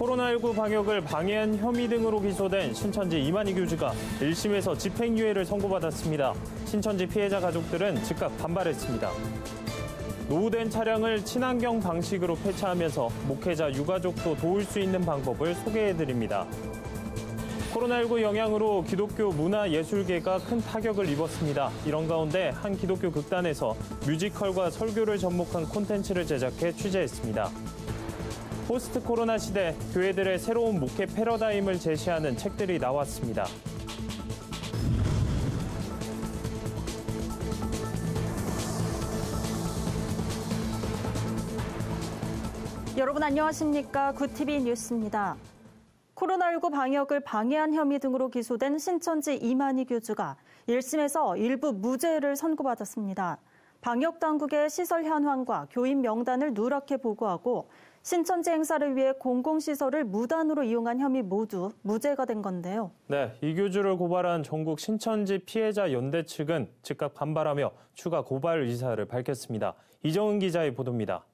코로나19 방역을 방해한 혐의 등으로 기소된 신천지 이만희 교주가 1심에서 집행유예를 선고받았습니다. 신천지 피해자 가족들은 즉각 반발했습니다. 노후된 차량을 친환경 방식으로 폐차하면서 목회자 유가족도 도울 수 있는 방법을 소개해드립니다. 코로나19 영향으로 기독교 문화예술계가 큰 타격을 입었습니다. 이런 가운데 한 기독교 극단에서 뮤지컬과 설교를 접목한 콘텐츠를 제작해 취재했습니다. 포스트 코로나 시대 교회들의 새로운 목회 패러다임을 제시하는 책들이 나왔습니다. 여러분 안녕하십니까? 굿TV 뉴스입니다. 코로나19 방역을 방해한 혐의 등으로 기소된 신천지 이만희 교주가 1심에서 일부 무죄를 선고받았습니다. 방역당국의 시설 현황과 교인 명단을 누락해 보고하고 신천지 행사를 위해 공공시설을 무단으로 이용한 혐의 모두 무죄가 된 건데요. 네, 이 교주를 고발한 전국 신천지 피해자 연대 측은 즉각 반발하며 추가 고발 의사를 밝혔습니다. 이정은 기자의 보도입니다.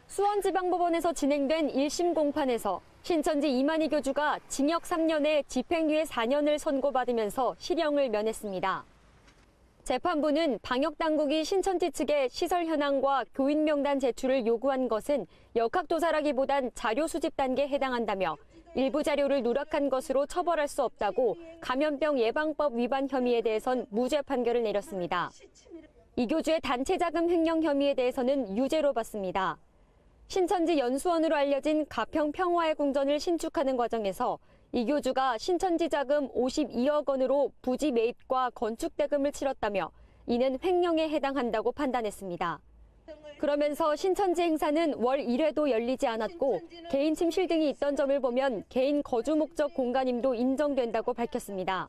수원지방법원에서 진행된 1심 공판에서 신천지 이만희 교주가 징역 3년에 집행유예 4년을 선고받으면서 실형을 면했습니다. 재판부는 방역당국이 신천지 측에 시설 현황과 교인 명단 제출을 요구한 것은 역학조사라기보단 자료 수집 단계에 해당한다며 일부 자료를 누락한 것으로 처벌할 수 없다고 감염병 예방법 위반 혐의에 대해선 무죄 판결을 내렸습니다. 이 교주의 단체 자금 횡령 혐의에 대해서는 유죄로 봤습니다. 신천지 연수원으로 알려진 가평 평화의 궁전을 신축하는 과정에서 이 교주가 신천지 자금 52억 원으로 부지 매입과 건축 대금을 치렀다며 이는 횡령에 해당한다고 판단했습니다. 그러면서 신천지 행사는 월 1회도 열리지 않았고 개인 침실 등이 있던 점을 보면 개인 거주 목적 공간임도 인정된다고 밝혔습니다.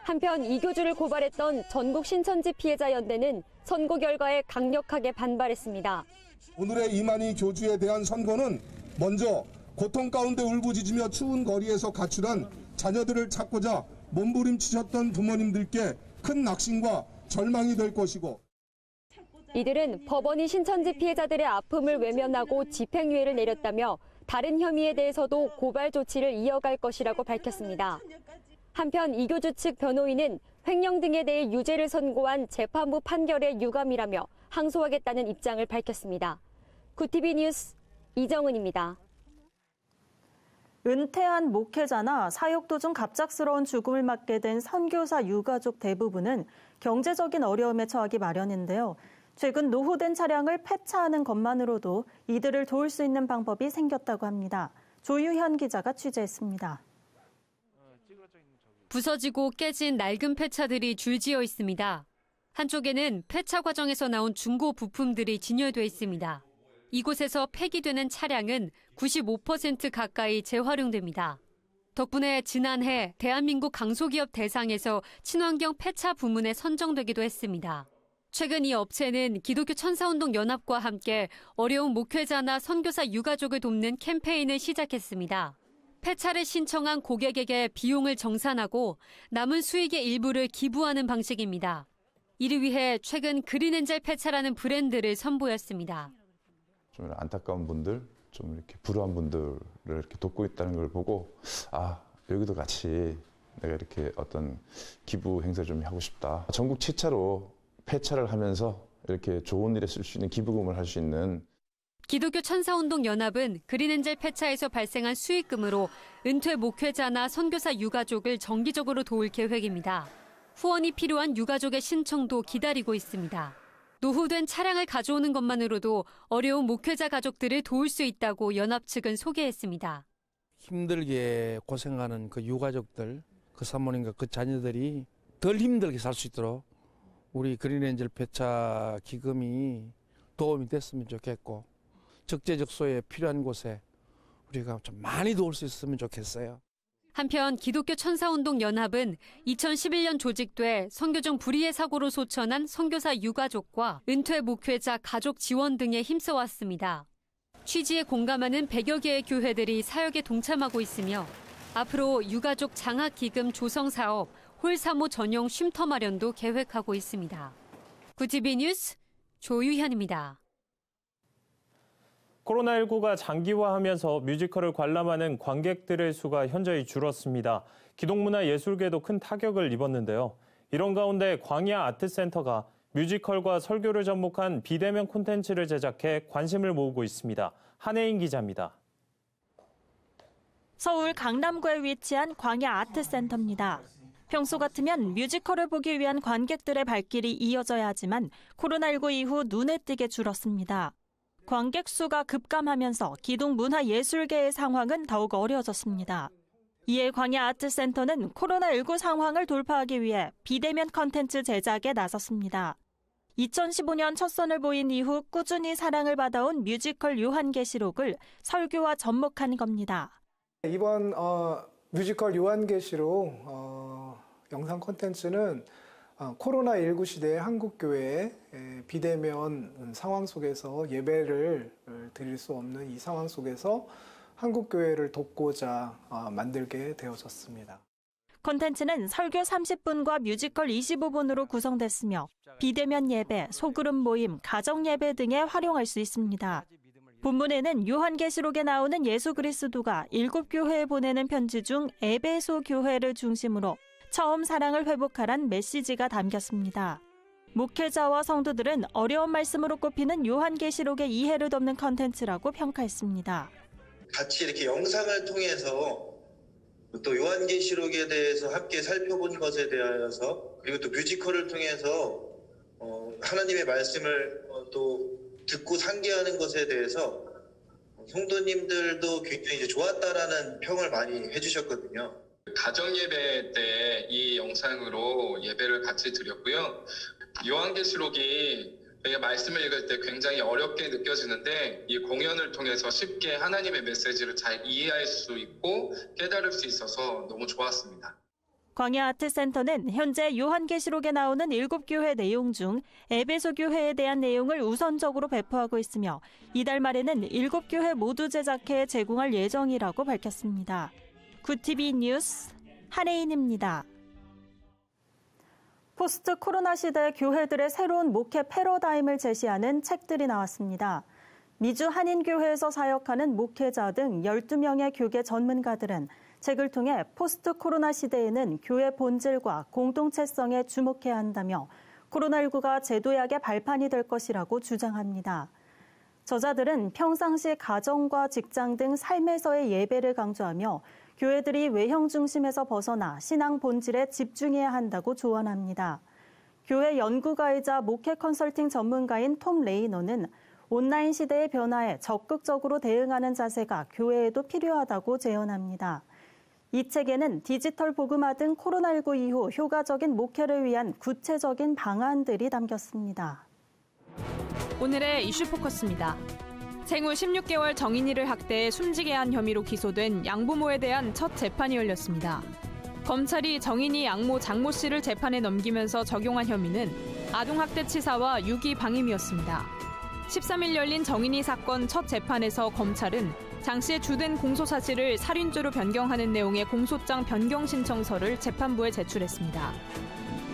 한편 이 교주를 고발했던 전국 신천지 피해자 연대는 선고 결과에 강력하게 반발했습니다. 오늘의 이만희 교주에 대한 선고는 먼저 고통 가운데 울부짖으며 추운 거리에서 가출한 자녀들을 찾고자 몸부림치셨던 부모님들께 큰 낙심과 절망이 될 것이고 이들은 법원이 신천지 피해자들의 아픔을 외면하고 집행유예를 내렸다며 다른 혐의에 대해서도 고발 조치를 이어갈 것이라고 밝혔습니다. 한편 이 교주 측 변호인은 횡령 등에 대해 유죄를 선고한 재판부 판결에 유감이라며 항소하겠다는 입장을 밝혔습니다. 굿TV 뉴스 이정은입니다. 은퇴한 목회자나 사역 도중 갑작스러운 죽음을 맞게 된 선교사 유가족 대부분은 경제적인 어려움에 처하기 마련인데요. 최근 노후된 차량을 폐차하는 것만으로도 이들을 도울 수 있는 방법이 생겼다고 합니다. 조유현 기자가 취재했습니다. 부서지고 깨진 낡은 폐차들이 줄지어 있습니다. 한쪽에는 폐차 과정에서 나온 중고 부품들이 진열돼 있습니다. 이곳에서 폐기되는 차량은 95% 가까이 재활용됩니다. 덕분에 지난해 대한민국 강소기업 대상에서 친환경 폐차 부문에 선정되기도 했습니다. 최근 이 업체는 기독교 천사운동 연합과 함께 어려운 목회자나 선교사 유가족을 돕는 캠페인을 시작했습니다. 폐차를 신청한 고객에게 비용을 정산하고 남은 수익의 일부를 기부하는 방식입니다. 이를 위해 최근 그린엔젤 폐차라는 브랜드를 선보였습니다. 좀 안타까운 분들, 좀 이렇게 불우한 분들을 이렇게 돕고 있다는 걸 보고 여기도 같이 내가 이렇게 어떤 기부 행사 좀 하고 싶다. 전국 취차로 폐차를 하면서 이렇게 좋은 일에 쓸 수 있는 기부금을 할 수 있는 기독교 천사운동 연합은 그린엔젤 폐차에서 발생한 수익금으로 은퇴 목회자나 선교사 유가족을 정기적으로 도울 계획입니다. 후원이 필요한 유가족의 신청도 기다리고 있습니다. 노후된 차량을 가져오는 것만으로도 어려운 목회자 가족들을 도울 수 있다고 연합 측은 소개했습니다. 힘들게 고생하는 그 유가족들, 그 사모님과 그 자녀들이 덜 힘들게 살 수 있도록 우리 그린엔젤 폐차 기금이 도움이 됐으면 좋겠고 적재적소에 필요한 곳에 우리가 좀 많이 도울 수 있으면 좋겠어요. 한편 기독교 천사운동 연합은 2011년 조직돼 선교중 불의의 사고로 소천한 선교사 유가족과 은퇴 목회자 가족 지원 등에 힘써왔습니다. 취지에 공감하는 100여 개의 교회들이 사역에 동참하고 있으며 앞으로 유가족 장학기금 조성 사업, 홀사모 전용 쉼터 마련도 계획하고 있습니다. 굿TV 뉴스 조유현입니다. 코로나19가 장기화하면서 뮤지컬을 관람하는 관객들의 수가 현저히 줄었습니다. 기동문화예술계도 큰 타격을 입었는데요. 이런 가운데 광야 아트센터가 뮤지컬과 설교를 접목한 비대면 콘텐츠를 제작해 관심을 모으고 있습니다. 한혜인 기자입니다. 서울 강남구에 위치한 광야 아트센터입니다. 평소 같으면 뮤지컬을 보기 위한 관객들의 발길이 이어져야 하지만 코로나19 이후 눈에 띄게 줄었습니다. 관객 수가 급감하면서 기동문화예술계의 상황은 더욱 어려워졌습니다. 이에 광야 아트센터는 코로나19 상황을 돌파하기 위해 비대면 컨텐츠 제작에 나섰습니다. 2015년 첫 선을 보인 이후 꾸준히 사랑을 받아온 뮤지컬 요한계시록을 설교와 접목한 겁니다. 이번 뮤지컬 요한계시록 영상 콘텐츠는 코로나19 시대의 한국교회의 비대면 상황 속에서 예배를 드릴 수 없는 이 상황 속에서 한국교회를 돕고자 만들게 되어졌습니다. 콘텐츠는 설교 30분과 뮤지컬 25분으로 구성됐으며 비대면 예배, 소그룹 모임, 가정 예배 등에 활용할 수 있습니다. 본문에는 요한계시록에 나오는 예수 그리스도가 7교회에 보내는 편지 중 에베소 교회를 중심으로 처음 사랑을 회복하란 메시지가 담겼습니다. 목회자와 성도들은 어려운 말씀으로 꼽히는 요한계시록의 이해를 돕는 컨텐츠라고 평가했습니다. 같이 이렇게 영상을 통해서 또 요한계시록에 대해서 함께 살펴본 것에 대하여서 그리고 또 뮤지컬을 통해서 하나님의 말씀을 또 듣고 상기하는 것에 대해서 성도님들도 굉장히 이제 좋았다라는 평을 많이 해주셨거든요. 가정 예배 때 이 영상으로 예배를 같이 드렸고요. 요한계시록이 말씀을 읽을 때 굉장히 어렵게 느껴지는데 이 공연을 통해서 쉽게 하나님의 메시지를 잘 이해할 수 있고 깨달을 수 있어서 너무 좋았습니다. 광야 아트센터는 현재 요한계시록에 나오는 7교회 내용 중 에베소 교회에 대한 내용을 우선적으로 배포하고 있으며 이달 말에는 7교회 모두 제작해 제공할 예정이라고 밝혔습니다. 굿TV 뉴스 한혜인입니다. 포스트 코로나 시대 교회들의 새로운 목회 패러다임을 제시하는 책들이 나왔습니다. 미주 한인교회에서 사역하는 목회자 등 12명의 교계 전문가들은 책을 통해 포스트 코로나 시대에는 교회 본질과 공동체성에 주목해야 한다며 코로나19가 제도약의 발판이 될 것이라고 주장합니다. 저자들은 평상시 가정과 직장 등 삶에서의 예배를 강조하며 교회들이 외형 중심에서 벗어나 신앙 본질에 집중해야 한다고 조언합니다. 교회 연구가이자 목회 컨설팅 전문가인 톰 레이너는 온라인 시대의 변화에 적극적으로 대응하는 자세가 교회에도 필요하다고 제언합니다. 이 책에는 디지털 복음화 등 코로나19 이후 효과적인 목회를 위한 구체적인 방안들이 담겼습니다. 오늘의 이슈 포커스입니다. 생후 16개월 정인이를 학대해 숨지게 한 혐의로 기소된 양부모에 대한 첫 재판이 열렸습니다. 검찰이 정인이 양모 장모 씨를 재판에 넘기면서 적용한 혐의는 아동학대치사와 유기방임이었습니다. 13일 열린 정인이 사건 첫 재판에서 검찰은 장 씨의 주된 공소 사실을 살인죄로 변경하는 내용의 공소장 변경 신청서를 재판부에 제출했습니다.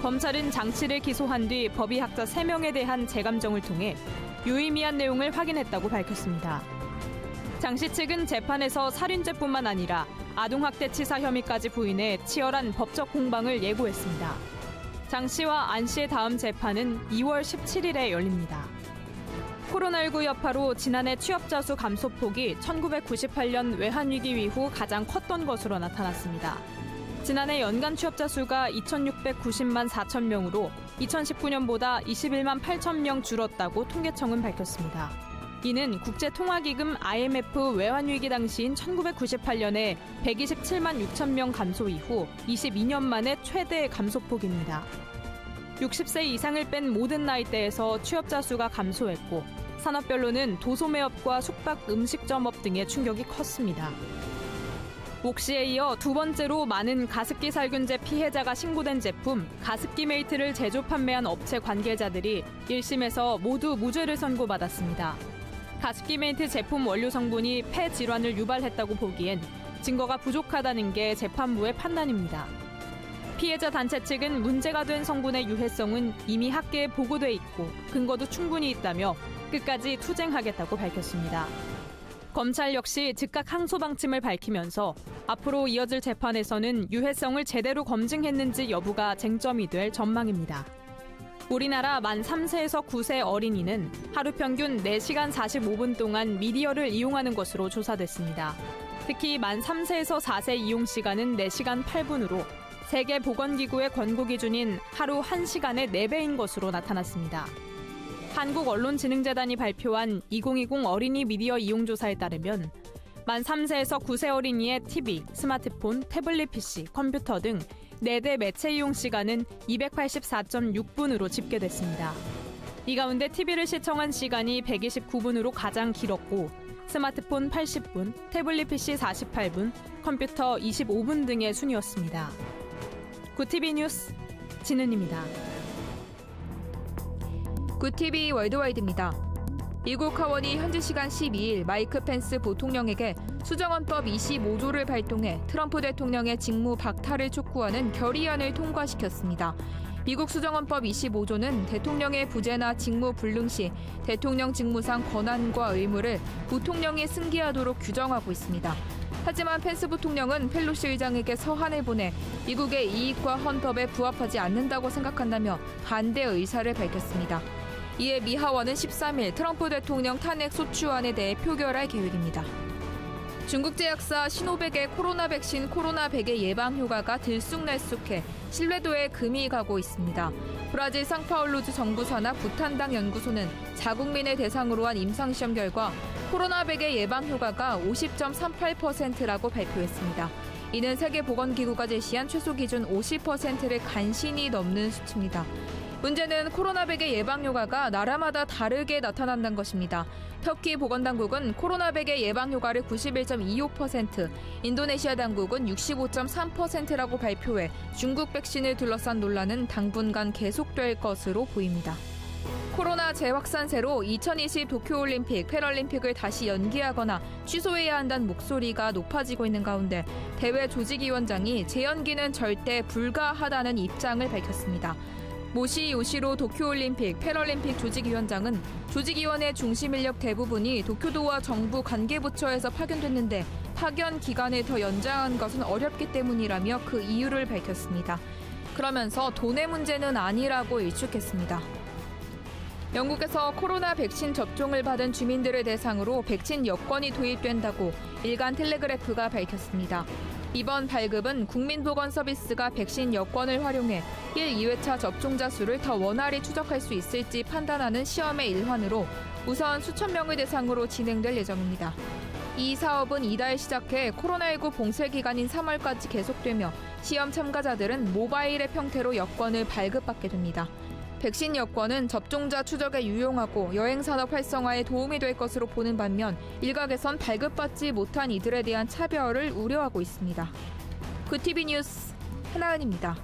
검찰은 장 씨를 기소한 뒤 법의학자 3명에 대한 재감정을 통해 유의미한 내용을 확인했다고 밝혔습니다. 장 씨 측은 재판에서 살인죄뿐만 아니라 아동학대치사 혐의까지 부인해 치열한 법적 공방을 예고했습니다. 장 씨와 안 씨의 다음 재판은 2월 17일에 열립니다. 코로나19 여파로 지난해 취업자 수 감소폭이 1998년 외환위기 이후 가장 컸던 것으로 나타났습니다. 지난해 연간 취업자 수가 2,690만 4천 명으로 2019년보다 21만 8천 명 줄었다고 통계청은 밝혔습니다. 이는 국제통화기금 IMF 외환위기 당시인 1998년에 127만 6천 명 감소 이후 22년 만에 최대 감소폭입니다. 60세 이상을 뺀 모든 나이대에서 취업자 수가 감소했고 산업별로는 도소매업과 숙박 음식점업 등의 충격이 컸습니다. 옥시에 이어 두 번째로 많은 가습기 살균제 피해자가 신고된 제품 가습기 메이트를 제조 판매한 업체 관계자들이 1심에서 모두 무죄를 선고받았습니다. 가습기 메이트 제품 원료 성분이 폐 질환을 유발했다고 보기엔 증거가 부족하다는 게 재판부의 판단입니다. 피해자 단체 측은 문제가 된 성분의 유해성은 이미 학계에 보고돼 있고 근거도 충분히 있다며 끝까지 투쟁하겠다고 밝혔습니다. 검찰 역시 즉각 항소 방침을 밝히면서 앞으로 이어질 재판에서는 유해성을 제대로 검증했는지 여부가 쟁점이 될 전망입니다. 우리나라 만 3세에서 9세 어린이는 하루 평균 4시간 45분 동안 미디어를 이용하는 것으로 조사됐습니다. 특히 만 3세에서 4세 이용 시간은 4시간 8분으로 세계보건기구의 권고 기준인 하루 1시간의 4배인 것으로 나타났습니다. 한국언론진흥재단이 발표한 2020 어린이 미디어 이용 조사에 따르면 만 3세에서 9세 어린이의 TV, 스마트폰, 태블릿 PC, 컴퓨터 등 4대 매체 이용 시간은 284.6분으로 집계됐습니다. 이 가운데 TV를 시청한 시간이 129분으로 가장 길었고 스마트폰 80분, 태블릿 PC 48분, 컴퓨터 25분 등의 순이었습니다. 굿TV 뉴스 진은입니다. 굿TV 월드와이드입니다. 미국 하원이 현지 시간 12일 마이크 펜스 부통령에게 수정헌법 25조를 발동해 트럼프 대통령의 직무 박탈을 촉구하는 결의안을 통과시켰습니다. 미국 수정헌법 25조는 대통령의 부재나 직무 불능 시 대통령 직무상 권한과 의무를 부통령이 승계하도록 규정하고 있습니다. 하지만 펜스 부통령은 펠로시 의장에게 서한을 보내 미국의 이익과 헌법에 부합하지 않는다고 생각한다며 반대 의사를 밝혔습니다. 이에 미 하원은 13일 트럼프 대통령 탄핵 소추안에 대해 표결할 계획입니다. 중국 제약사 시노백의 코로나 백신 코로나100의 예방 효과가 들쑥날쑥해 신뢰도에 금이 가고 있습니다. 브라질 상파울루주 정부사나 부탄당 연구소는 자국민을 대상으로 한 임상시험 결과 코로나100의 예방 효과가 50.38%라고 발표했습니다. 이는 세계보건기구가 제시한 최소 기준 50%를 간신히 넘는 수치입니다. 문제는 코로나100의 예방 효과가 나라마다 다르게 나타난다는 것입니다. 터키 보건당국은 코로나100의 예방 효과를 91.25%, 인도네시아 당국은 65.3%라고 발표해 중국 백신을 둘러싼 논란은 당분간 계속될 것으로 보입니다. 코로나 재확산세로 2020 도쿄올림픽, 패럴림픽을 다시 연기하거나 취소해야 한다는 목소리가 높아지고 있는 가운데 대회 조직위원장이 재연기는 절대 불가하다는 입장을 밝혔습니다. 모시 요시로 도쿄올림픽, 패럴림픽 조직위원장은 조직위원회 중심 인력 대부분이 도쿄도와 정부 관계부처에서 파견됐는데 파견 기간을 더 연장한 것은 어렵기 때문이라며 그 이유를 밝혔습니다. 그러면서 돈의 문제는 아니라고 일축했습니다. 영국에서 코로나 백신 접종을 받은 주민들을 대상으로 백신 여권이 도입된다고 일간 텔레그래프가 밝혔습니다. 이번 발급은 국민보건서비스가 백신 여권을 활용해 1, 2회차 접종자 수를 더 원활히 추적할 수 있을지 판단하는 시험의 일환으로 우선 수천 명을 대상으로 진행될 예정입니다. 이 사업은 이달 시작해 코로나19 봉쇄 기간인 3월까지 계속되며 시험 참가자들은 모바일 앱 형태로 여권을 발급받게 됩니다. 백신 여권은 접종자 추적에 유용하고 여행산업 활성화에 도움이 될 것으로 보는 반면 일각에선 발급받지 못한 이들에 대한 차별을 우려하고 있습니다. 굿TV 뉴스 하나은입니다.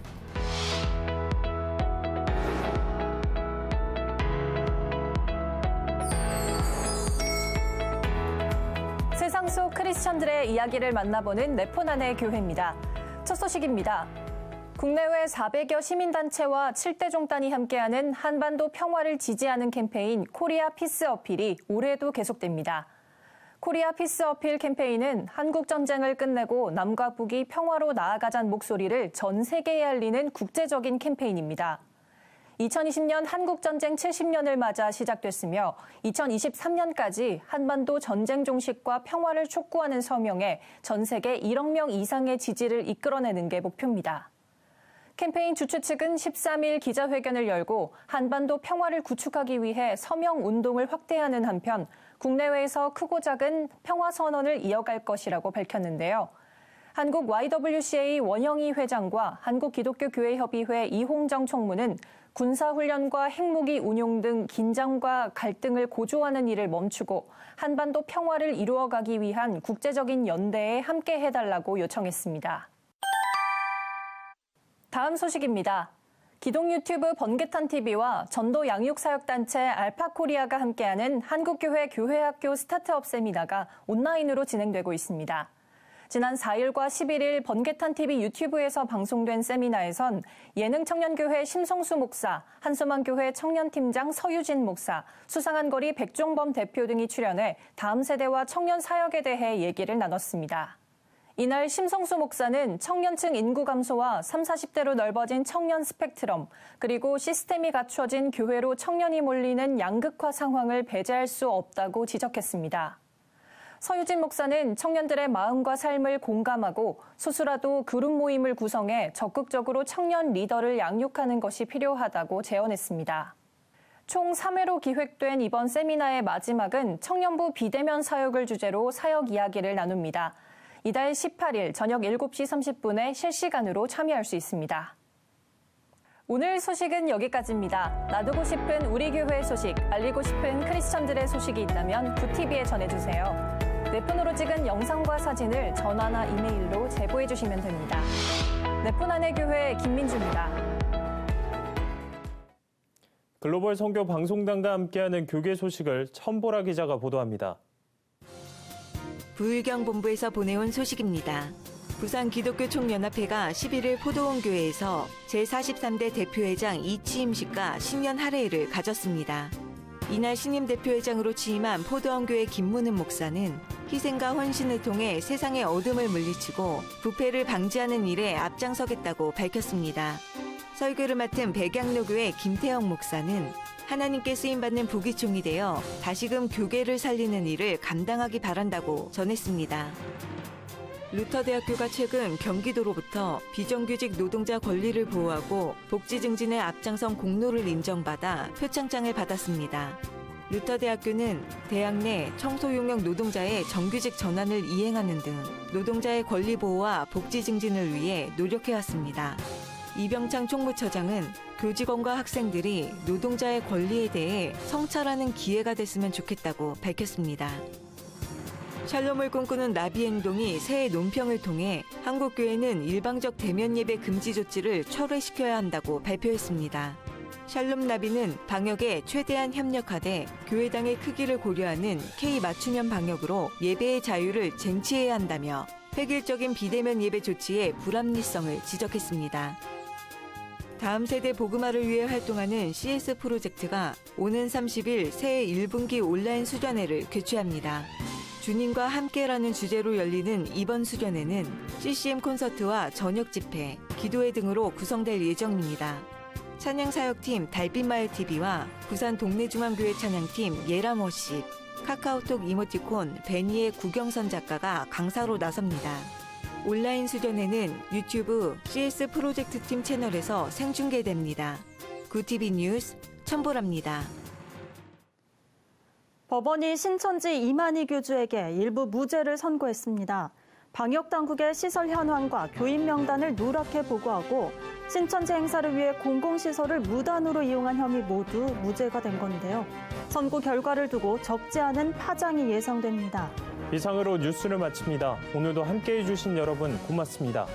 세상 속 크리스천들의 이야기를 만나보는 네포난의 교회입니다. 첫 소식입니다. 국내외 400여 시민단체와 7대 종단이 함께하는 한반도 평화를 지지하는 캠페인 코리아 피스 어필이 올해도 계속됩니다. 코리아 피스 어필 캠페인은 한국 전쟁을 끝내고 남과 북이 평화로 나아가자는 목소리를 전 세계에 알리는 국제적인 캠페인입니다. 2020년 한국전쟁 70년을 맞아 시작됐으며 2023년까지 한반도 전쟁 종식과 평화를 촉구하는 서명에 전 세계 1억 명 이상의 지지를 이끌어내는 게 목표입니다. 캠페인 주최 측은 13일 기자회견을 열고 한반도 평화를 구축하기 위해 서명 운동을 확대하는 한편 국내외에서 크고 작은 평화 선언을 이어갈 것이라고 밝혔는데요. 한국 YWCA 원영희 회장과 한국기독교교회협의회 이홍정 총무는 군사훈련과 핵무기 운용 등 긴장과 갈등을 고조하는 일을 멈추고 한반도 평화를 이루어가기 위한 국제적인 연대에 함께해달라고 요청했습니다. 다음 소식입니다. 기독 유튜브 번개탄TV와 전도 양육사역단체 알파코리아가 함께하는 한국교회 교회학교 스타트업 세미나가 온라인으로 진행되고 있습니다. 지난 4일과 11일 번개탄TV 유튜브에서 방송된 세미나에선 예능 청년교회 심성수 목사, 한소망교회 청년팀장 서유진 목사, 수상한거리 백종범 대표 등이 출연해 다음 세대와 청년 사역에 대해 얘기를 나눴습니다. 이날 심성수 목사는 청년층 인구 감소와 30, 40대로 넓어진 청년 스펙트럼, 그리고 시스템이 갖춰진 교회로 청년이 몰리는 양극화 상황을 배제할 수 없다고 지적했습니다. 서유진 목사는 청년들의 마음과 삶을 공감하고 소수라도 그룹 모임을 구성해 적극적으로 청년 리더를 양육하는 것이 필요하다고 제언했습니다. 총 3회로 기획된 이번 세미나의 마지막은 청년부 비대면 사역을 주제로 사역 이야기를 나눕니다. 이달 18일 저녁 7시 30분에 실시간으로 참여할 수 있습니다. 오늘 소식은 여기까지입니다. 놔두고 싶은 우리 교회 소식, 알리고 싶은 크리스천들의 소식이 있다면 구TV에 전해주세요. 내 폰으로 찍은 영상과 사진을 전화나 이메일로 제보해 주시면 됩니다. 내 폰 안의 교회 김민주입니다. 글로벌 선교 방송단과 함께하는 교계 소식을 천보라 기자가 보도합니다. 부의경본부에서 보내온 소식입니다. 부산 기독교 총연합회가 11일 포도원교회에서 제43대 대표회장 이취임식과 신년 할애를 가졌습니다. 이날 신임 대표회장으로 취임한 포도원교회 김문은 목사는 희생과 헌신을 통해 세상의 어둠을 물리치고 부패를 방지하는 일에 앞장서겠다고 밝혔습니다. 설교를 맡은 백양로교회 김태영 목사는 하나님께 쓰임받는 부기총이 되어 다시금 교계를 살리는 일을 감당하기 바란다고 전했습니다. 루터대학교가 최근 경기도로부터 비정규직 노동자 권리를 보호하고 복지 증진에 앞장선 공로를 인정받아 표창장을 받았습니다. 루터대학교는 대학 내 청소용역 노동자의 정규직 전환을 이행하는 등 노동자의 권리 보호와 복지 증진을 위해 노력해왔습니다. 이병창 총무처장은 교직원과 학생들이 노동자의 권리에 대해 성찰하는 기회가 됐으면 좋겠다고 밝혔습니다. 샬롬을 꿈꾸는 나비 행동이 새해 논평을 통해 한국교회는 일방적 대면 예배 금지 조치를 철회시켜야 한다고 발표했습니다. 샬롬 나비는 방역에 최대한 협력하되 교회당의 크기를 고려하는 K 맞춤형 방역으로 예배의 자유를 쟁취해야 한다며 획일적인 비대면 예배 조치의 불합리성을 지적했습니다. 다음 세대 복음화를 위해 활동하는 CS 프로젝트가 오는 30일 새해 1분기 온라인 수련회를 개최합니다. 주님과 함께라는 주제로 열리는 이번 수련회는 CCM 콘서트와 저녁 집회, 기도회 등으로 구성될 예정입니다. 찬양사역팀 달빛마을TV와 부산 동래중앙교회 찬양팀 예람워십, 카카오톡 이모티콘 베니의 구경선 작가가 강사로 나섭니다. 온라인 수련회는 유튜브 CS 프로젝트 팀 채널에서 생중계됩니다. 구TV 뉴스 천보라입니다. 법원이 신천지 이만희 교주에게 일부 무죄를 선고했습니다. 방역당국의 시설 현황과 교인 명단을 누락해 보고하고 신천지 행사를 위해 공공시설을 무단으로 이용한 혐의 모두 무죄가 된 건데요. 선고 결과를 두고 적지 않은 파장이 예상됩니다. 이상으로 뉴스를 마칩니다. 오늘도 함께해 주신 여러분 고맙습니다.